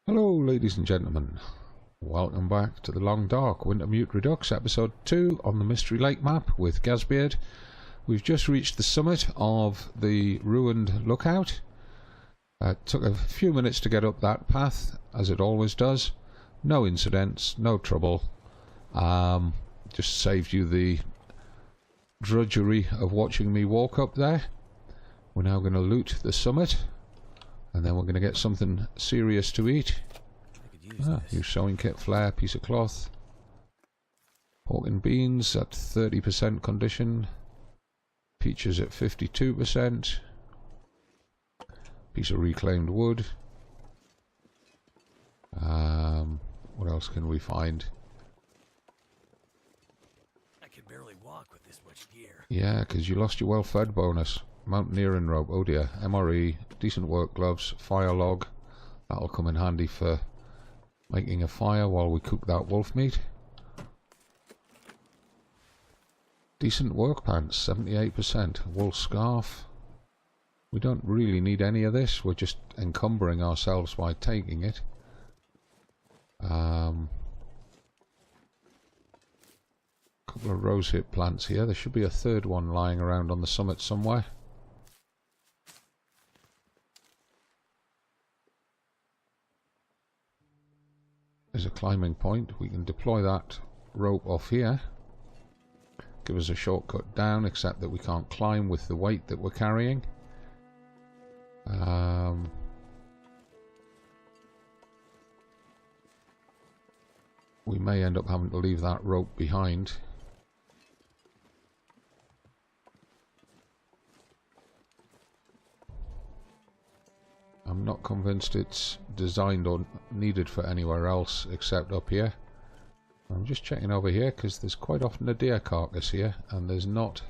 Hello ladies and gentlemen, welcome back to the Long Dark Wintermute Redux episode 2 on the Mystery Lake map with Gazbeard. We've just reached the summit of the ruined lookout. It took a few minutes to get up that path, as it always does. No incidents, no trouble. Just saved you the drudgery of watching me walk up there. We're now going to loot the summit, and then we're going to get something serious to eat. New sewing kit, flare, piece of cloth. Pork and beans at 30% condition. Peaches at 52%. Piece of reclaimed wood. What else can we find? I can barely walk with this much gear. Yeah, because you lost your well-fed bonus. Mountaineering rope, oh dear. MRE, decent work gloves, fire log. That'll come in handy for making a fire while we cook that wolf meat. Decent work pants, 78%. Wool scarf. We don't really need any of this, we're just encumbering ourselves by taking it. Couple of rosehip plants here. There should be a third one lying around on the summit somewhere. There's a climbing point. We can deploy that rope off here. Give us a shortcut down, except that we can't climb with the weight that we're carrying. We may end up having to leave that rope behind. I'm not convinced it's designed or needed for anywhere else except up here. I'm just checking over here because there's quite often a deer carcass here, and there's not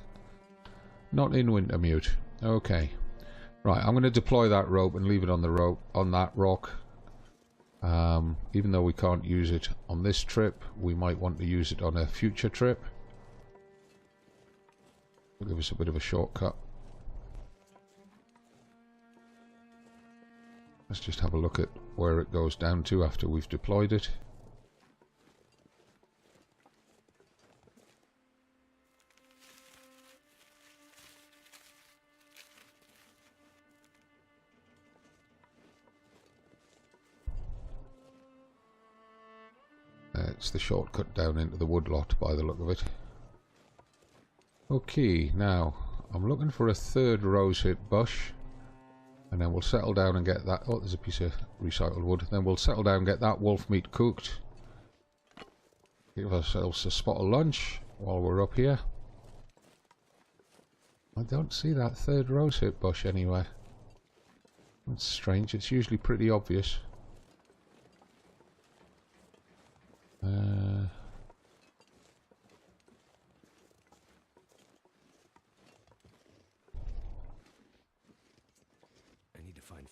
in Wintermute. Okay, right. I'm going to deploy that rope and leave it on the rope on that rock. Even though we can't use it on this trip, we might want to use it on a future trip. It'll give us a bit of a shortcut. Let's just have a look at where it goes down to after we've deployed it. It's the shortcut down into the woodlot by the look of it. Okay, now I'm looking for a third rosehip bush. And then we'll settle down and get that. Oh, there's a piece of recycled wood. Then we'll settle down and get that wolf meat cooked. Give ourselves a spot of lunch while we're up here. I don't see that third rosehip bush anywhere. That's strange. It's usually pretty obvious.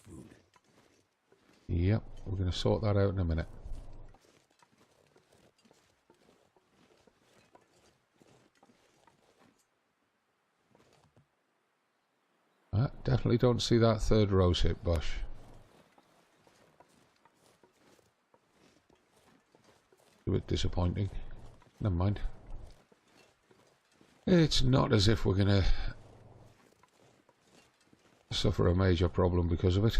Food. Yep, we're going to sort that out in a minute. I definitely don't see that third rosehip bush. A bit disappointing. Never mind. It's not as if we're going to suffer a major problem because of it.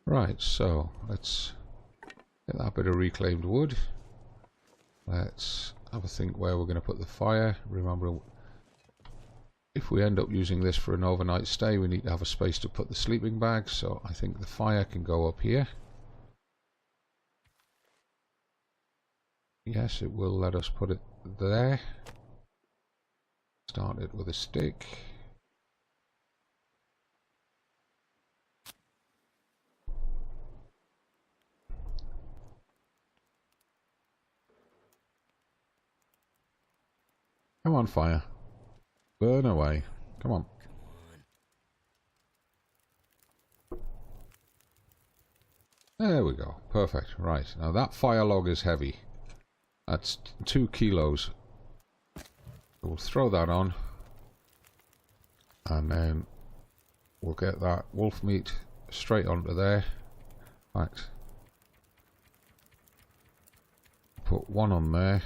Right, so let's get that bit of reclaimed wood. Let's have a think where we're going to put the fire. Remember, if we end up using this for an overnight stay, we need to have a space to put the sleeping bag, so I think the fire can go up here. Yes, it will let us put it there. Start it with a stick. Come on, fire. Burn away. Come on. There we go. Perfect. Right. Now that fire log is heavy. That's 2 kilos. We'll throw that on. And then we'll get that wolf meat straight onto there. In fact, put one on there,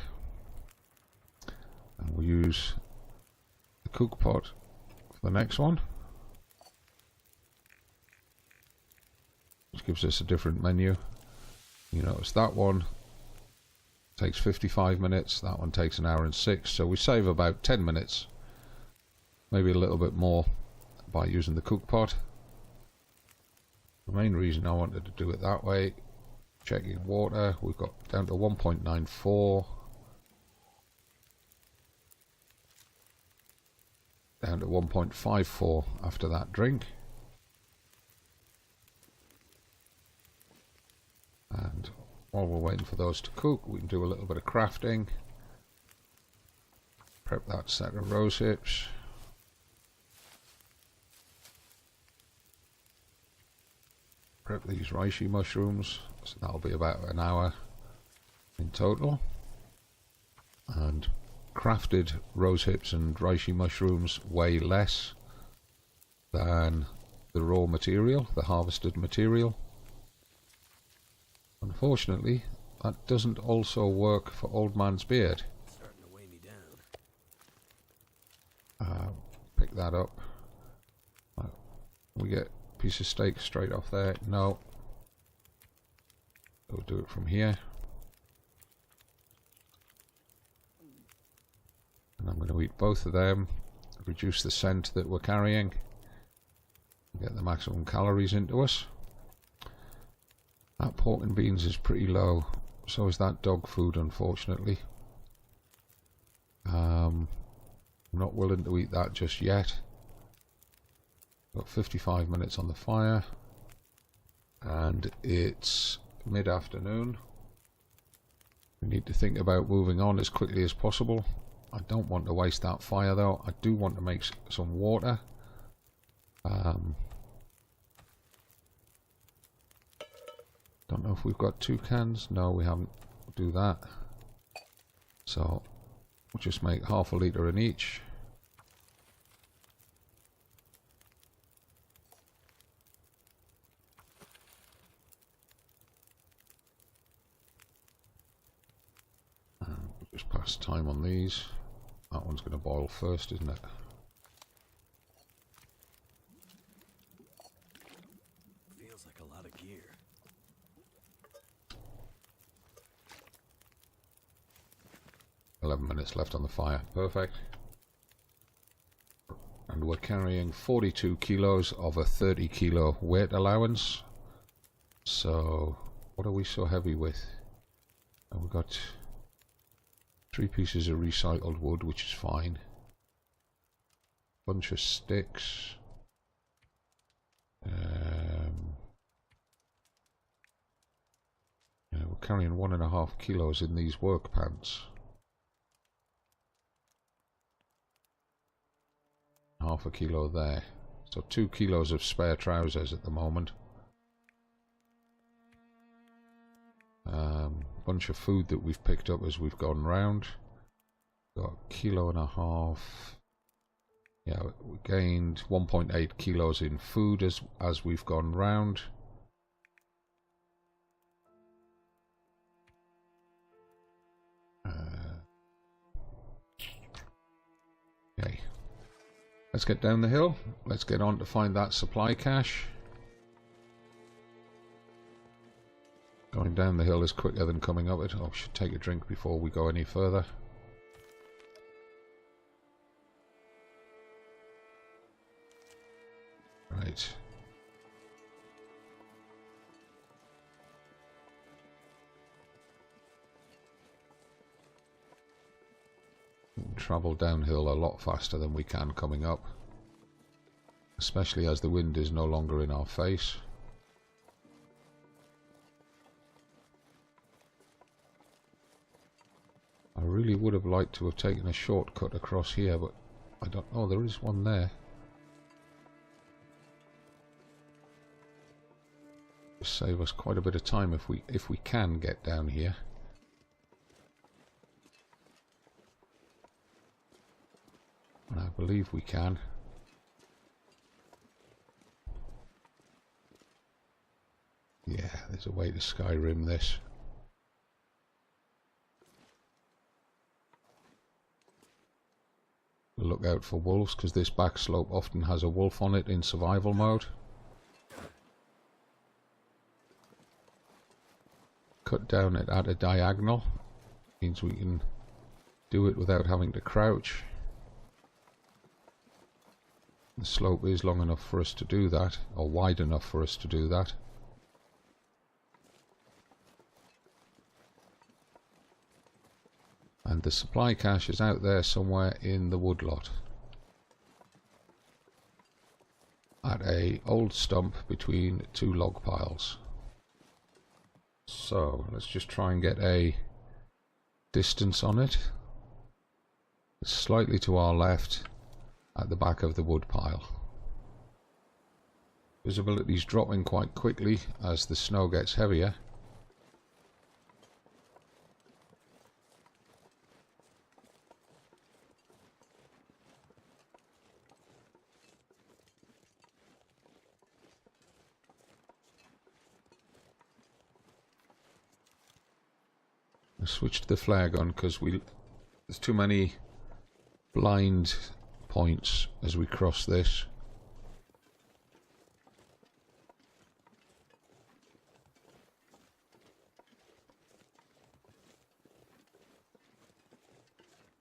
and we'll use the cook pot for the next one, which gives us a different menu. You notice that one takes 55 minutes, that one takes an hour and 6, so we save about 10 minutes, maybe a little bit more, by using the cook pot. The main reason I wanted to do it that way, checking water, we've got down to 1.94, down to 1.54 after that drink. And while we're waiting for those to cook, we can do a little bit of crafting. Prep that set of rose hips. Prep these reishi mushrooms, so that'll be about an hour in total. And crafted rose hips and reishi mushrooms weigh less than the raw material, the harvested material. Unfortunately, that doesn't also work for Old Man's Beard. Starting to weigh me down. Pick that up. We get a piece of steak straight off there. No. We'll do it from here. And I'm going to eat both of them. Reduce the scent that we're carrying. Get the maximum calories into us. That pork and beans is pretty low, so is that dog food, unfortunately. I'm not willing to eat that just yet. Got 55 minutes on the fire, and it's mid-afternoon. We need to think about moving on as quickly as possible. I don't want to waste that fire though. I do want to make some water. Don't know if we've got 2 cans. No, we haven't. We'll do that. So we'll just make half a litre in each. And we'll just pass time on these. That one's going to boil first, isn't it? Feels like a lot of gear. 11 minutes left on the fire. Perfect. And we're carrying 42 kilos of a 30 kilo weight allowance. So what are we so heavy with? And we've got 3 pieces of recycled wood, which is fine. Bunch of sticks. Yeah, we're carrying 1.5 kilos in these work pants. Half a kilo there. So 2 kilos of spare trousers at the moment. Bunch of food that we've picked up as we've gone round. Got 1.5 kilos. Yeah, we gained 1.8 kilos in food as we've gone round. Okay. Let's get down the hill. Let's get on to find that supply cache. Going down the hill is quicker than coming up it. I should take a drink before we go any further. Right. We can travel downhill a lot faster than we can coming up, especially as the wind is no longer in our face. I really would have liked to have taken a shortcut across here, but I don't know. There is one there. Just save us quite a bit of time if we can get down here. And I believe we can. Yeah, there's a way to Skyrim this. look out for wolves, because this back slope often has a wolf on it in survival mode. Cut down it at a diagonal, means we can do it without having to crouch. The slope is long enough for us to do that, or wide enough for us to do that. And the supply cache is out there somewhere in the woodlot, at a old stump between two log piles. So let's just try and get a distance on it. It's slightly to our left at the back of the wood pile. Visibility is dropping quite quickly as the snow gets heavier. I switched to the flare gun because there's too many blind points as we cross this.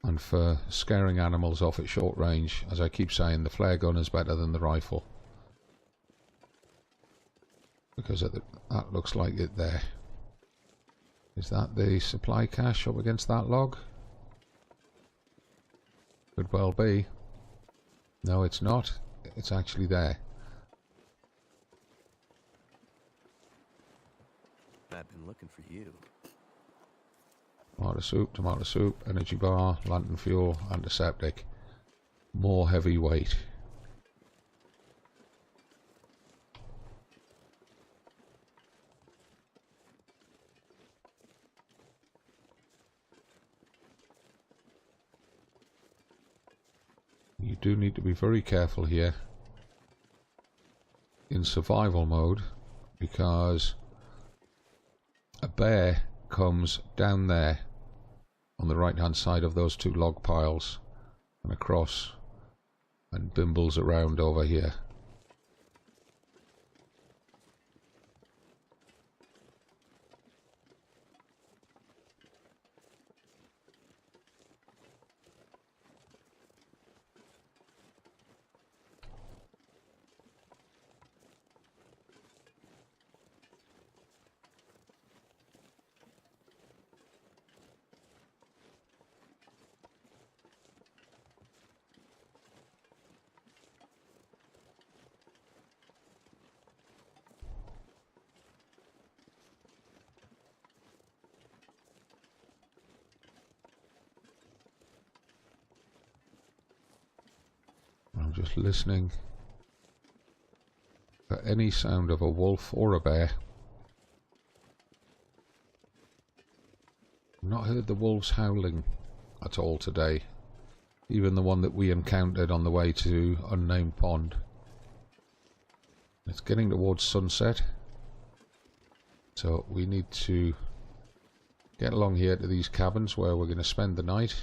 And for scaring animals off at short range, as I keep saying, the flare gun is better than the rifle. Because that looks like it there. Is that the supply cache up against that log? Could well be. No, it's not. It's actually there. I've been looking for you. Tomato soup, energy bar, lantern fuel, antiseptic. More heavy weight. You do need to be very careful here in survival mode, because a bear comes down there on the right hand side of those two log piles and across and bimbles around over here. I'm just listening for any sound of a wolf or a bear. I've not heard the wolves howling at all today, even the one that we encountered on the way to Unnamed Pond. It's getting towards sunset, so we need to get along here to these cabins where we're going to spend the night.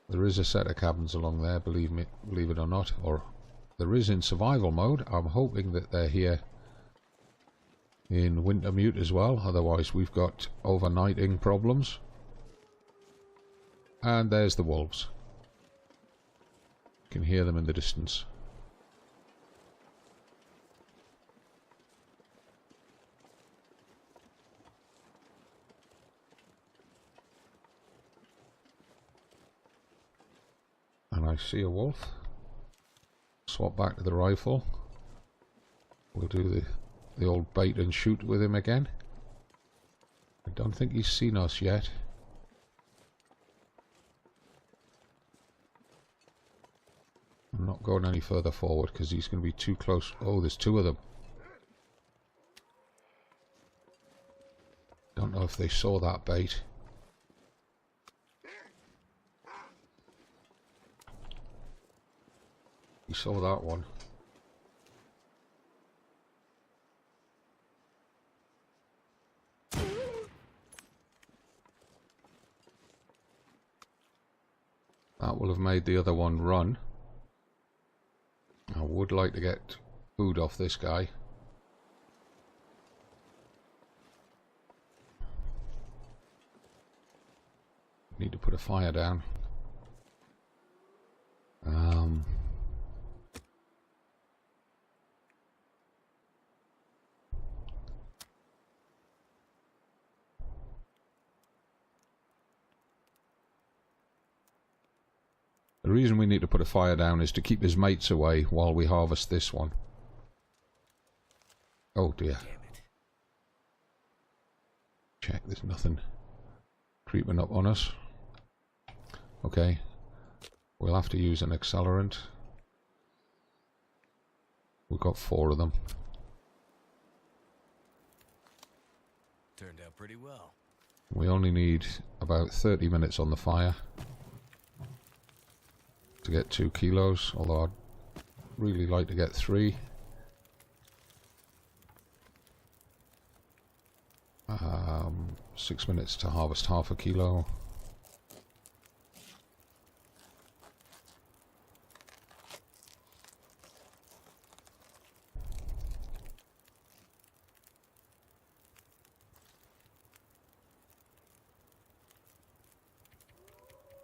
There is a set of cabins along there, believe it or not, or there is in survival mode. I'm hoping that they're here in Wintermute as well, otherwise we've got overnighting problems. And there's the wolves. You can hear them in the distance. And I see a wolf. Swap back to the rifle. We'll do the old bait and shoot with him again. I don't think he's seen us yet. I'm not going any further forward because he's going to be too close. Oh, there's two of them. Don't know if they saw that bait. He saw that one. That will have made the other one run. I would like to get food off this guy. Need to put a fire down. The reason we need to put a fire down is to keep his mates away while we harvest this one. Oh dear. Check, there's nothing creeping up on us. Okay. We'll have to use an accelerant. We've got 4 of them. Turned out pretty well. We only need about 30 minutes on the fire to get 2 kilos, although I'd really like to get 3. 6 minutes to harvest half a kilo.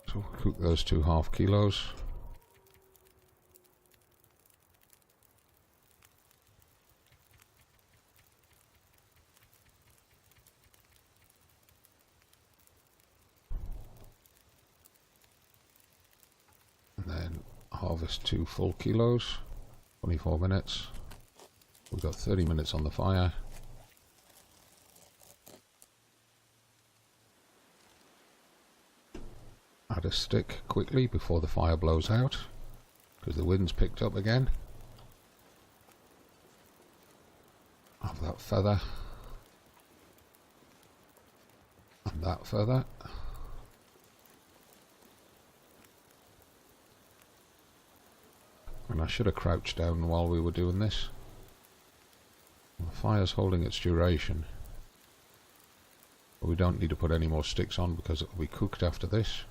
So we'll cook those 2 half kilos. And then harvest 2 full kilos. 24 minutes. We've got 30 minutes on the fire. Add a stick quickly before the fire blows out, because the wind's picked up again. Have that feather. And that feather. And I should have crouched down while we were doing this. The fire's holding its duration. But we don't need to put any more sticks on because it will be cooked after this.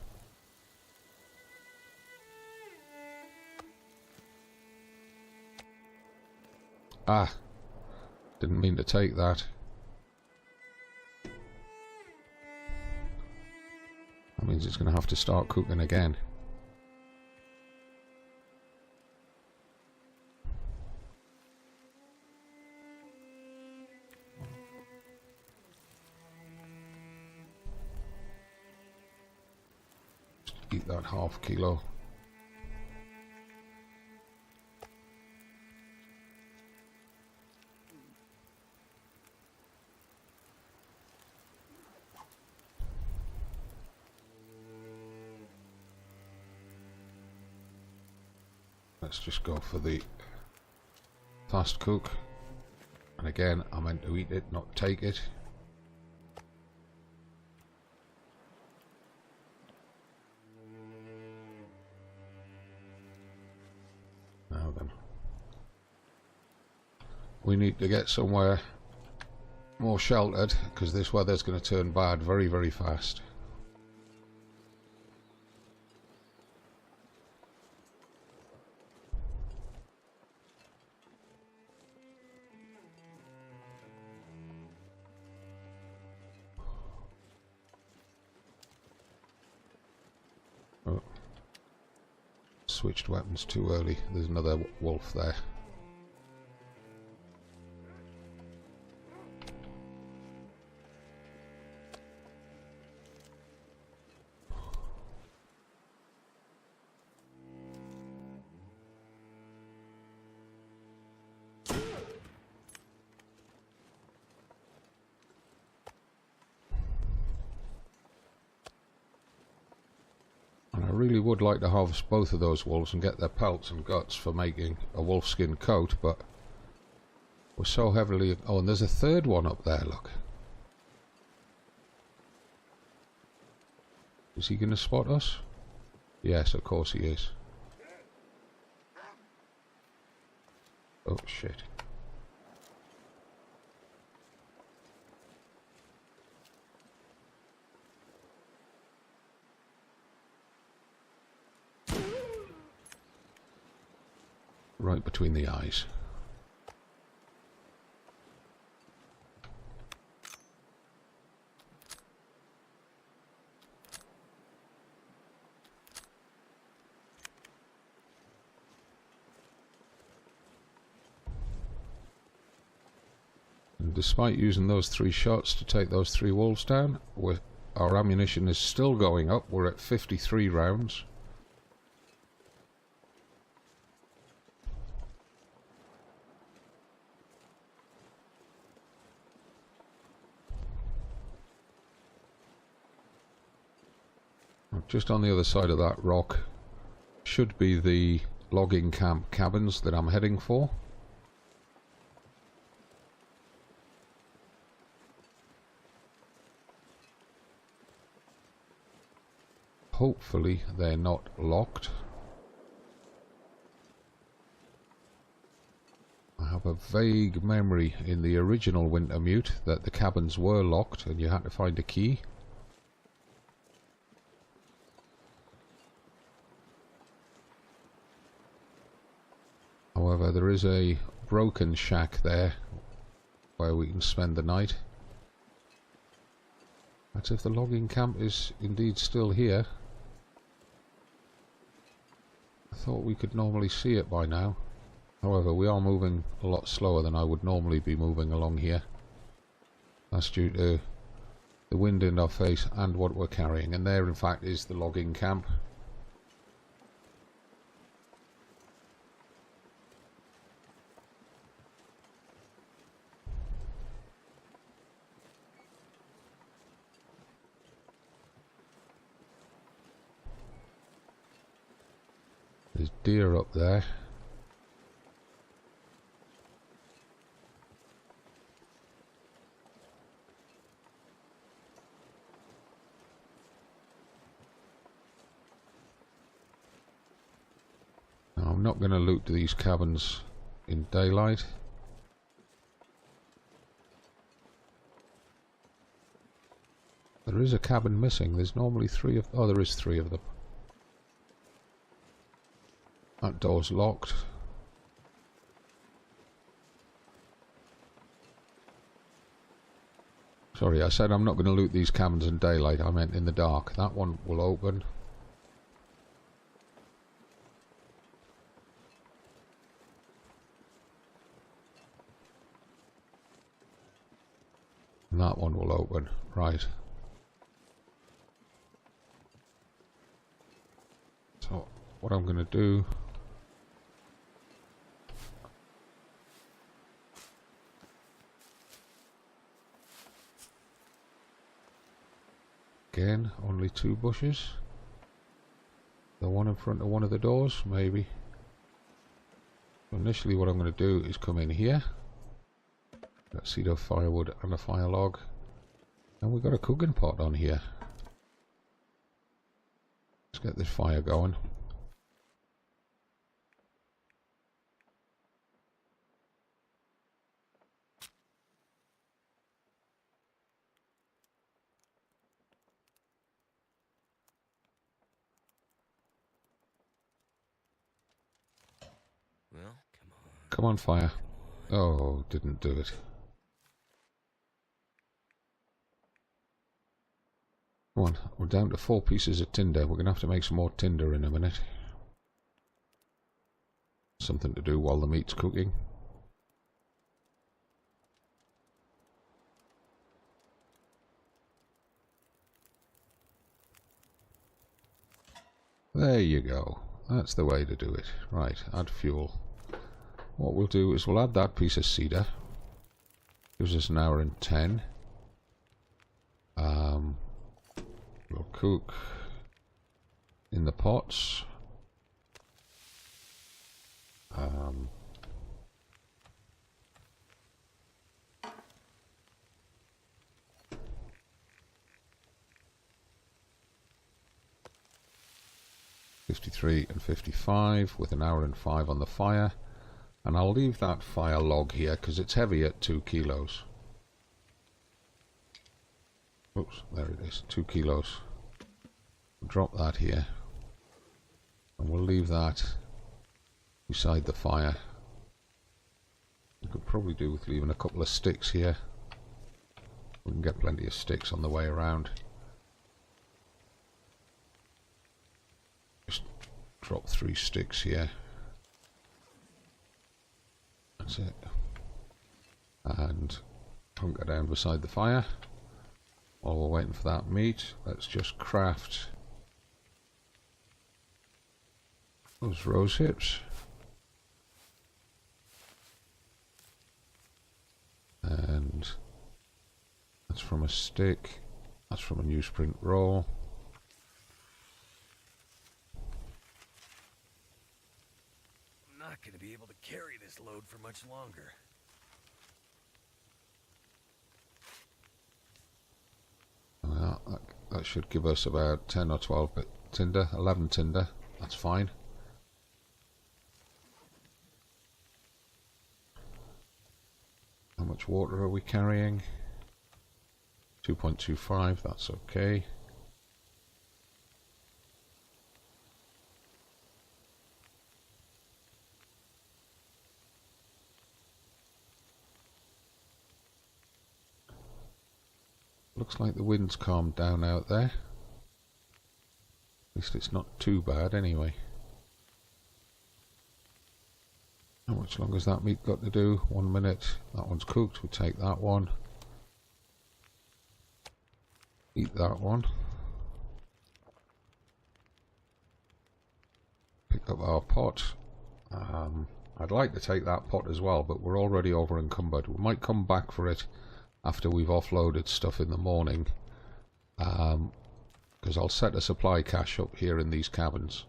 Ah! Didn't mean to take that. That means it's going to have to start cooking again. Just eat that half kilo. Let's just go for the fast cook. And again, I meant to eat it, not take it. Now then. We need to get somewhere more sheltered, because this weather's going to turn bad very, very fast. Switched weapons too early. There's another wolf there. And I really would like to harvest both of those wolves and get their pelts and guts for making a wolfskin coat, but we're so heavily... Oh, and there's a third one up there, look. Is he going to spot us? Yes, of course he is. Oh, shit. right between the eyes. And despite using those 3 shots to take those 3 wolves down, our ammunition is still going up. We're at 53 rounds. Just on the other side of that rock should be the logging camp cabins that I'm heading for. Hopefully they're not locked. I have a vague memory in the original Wintermute that the cabins were locked and you had to find a key. However, there is a broken shack there where we can spend the night. That's if the logging camp is indeed still here. I thought we could normally see it by now. However, we are moving a lot slower than I would normally be moving along here. That's due to the wind in our face and what we're carrying. And there, in fact, is the logging camp. There's deer up there. Now, I'm not going to loot these cabins in daylight. There is a cabin missing. There's normally 3 of... Oh, there is 3 of them. That door's locked. Sorry, I said I'm not going to loot these cabins in daylight. I meant in the dark. That one will open. And that one will open. Right. So, what I'm going to do... Again, only 2 bushes. The one in front of one of the doors, maybe. So initially what I'm going to do is come in here. Got cedar, firewood and a fire log. And we've got a cooking pot on here. Let's get this fire going. Well, come on. Come on, fire. Oh, didn't do it. Come on, we're down to 4 pieces of tinder. We're going to have to make some more tinder in a minute. Something to do while the meat's cooking. There you go. That's the way to do it. Right, add fuel. What we'll do is we'll add that piece of cedar. Gives us an hour and 10. We'll cook in the pots. 53 and 55 with an hour and 5 on the fire. And I'll leave that fire log here because it's heavy at 2 kilos. Oops, there it is, 2 kilos. Drop that here. And we'll leave that beside the fire. We could probably do with leaving a couple of sticks here. We can get plenty of sticks on the way around. Just drop 3 sticks here. That's it. And hunker down beside the fire. While we're waiting for that meat, let's just craft those rose hips. And that's from a stick. That's from a newsprint roll. I'm not going to be able to carry this load for much longer. Well, that should give us about 10 or 12 bit tinder, 11 tinder. That's fine. How much water are we carrying? 2.25, that's okay. Looks like the wind's calmed down out there. At least it's not too bad anyway. How much longer has that meat got to do? 1 minute. That one's cooked. We'll take that one. Eat that one. Pick up our pot. I'd like to take that pot as well, but we're already over encumbered. We might come back for it after we've offloaded stuff in the morning, because I'll set a supply cache up here in these cabins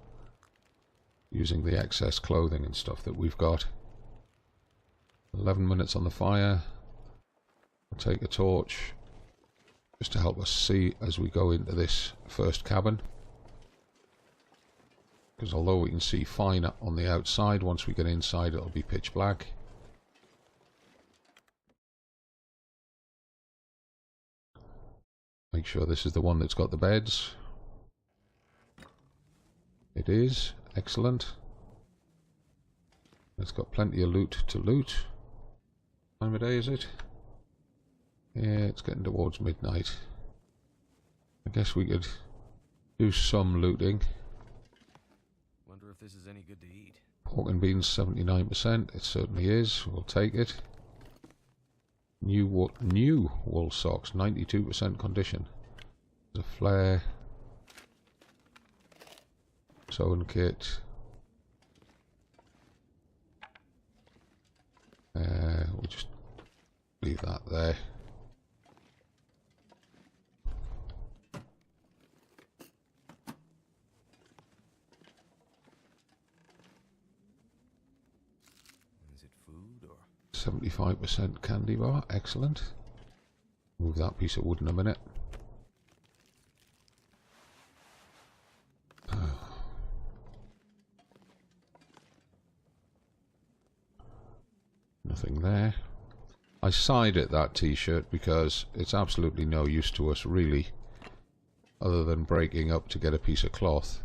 using the excess clothing and stuff that we've got. 11 minutes on the fire. I'll take a torch just to help us see as we go into this first cabin, because although we can see fine on the outside, once we get inside it'll be pitch black. Make sure this is the one that's got the beds. It is. Excellent. It's got plenty of loot to loot. What time of day is it? Yeah, it's getting towards midnight. I guess we could do some looting. Wonder if this is any good to eat. Pork and beans 79%. It certainly is. We'll take it. New wool socks, 92% condition. There's a flare. Sewing kit. We'll just leave that there. Is it food or? 75% candy bar, excellent. Move that piece of wood in a minute. Nothing there. I sighed at that t-shirt because it's absolutely no use to us really, other than breaking up to get a piece of cloth.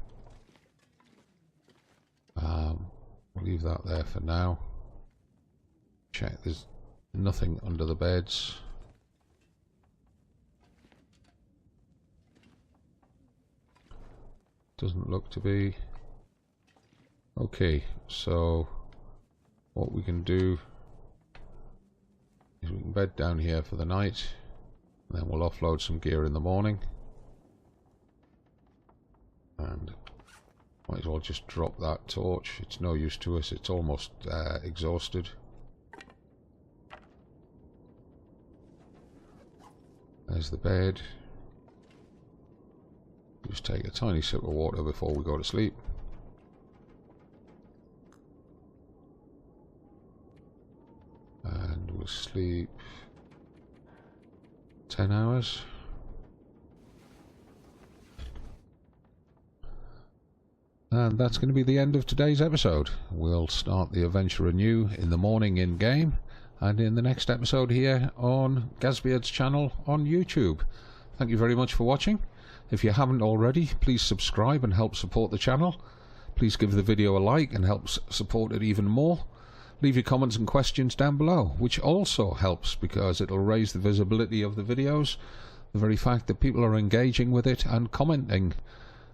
We'll leave that there for now. Check, there's nothing under the beds. Doesn't look to be. Okay, so what we can do is we can bed down here for the night, and then we'll offload some gear in the morning, and might as well just drop that torch. It's no use to us, it's almost exhausted. There's the bed. Just take a tiny sip of water before we go to sleep. And we'll sleep 10 hours. And that's going to be the end of today's episode. We'll start the adventure anew in the morning in game, and in the next episode here on Gazbeard's channel on YouTube. Thank you very much for watching. If you haven't already, please subscribe and help support the channel. Please give the video a like and helps support it even more. Leave your comments and questions down below, which also helps because it'll raise the visibility of the videos. The very fact that people are engaging with it and commenting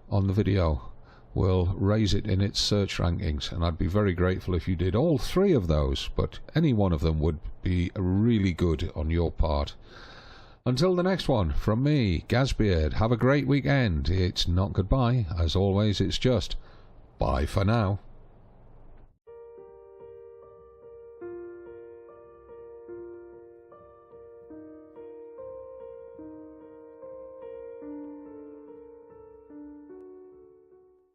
on the video will raise it in its search rankings, and I'd be very grateful if you did all 3 of those, but any one of them would be really good on your part. Until the next one, from me, Gazbeard, have a great weekend. It's not goodbye, as always, it's just bye for now.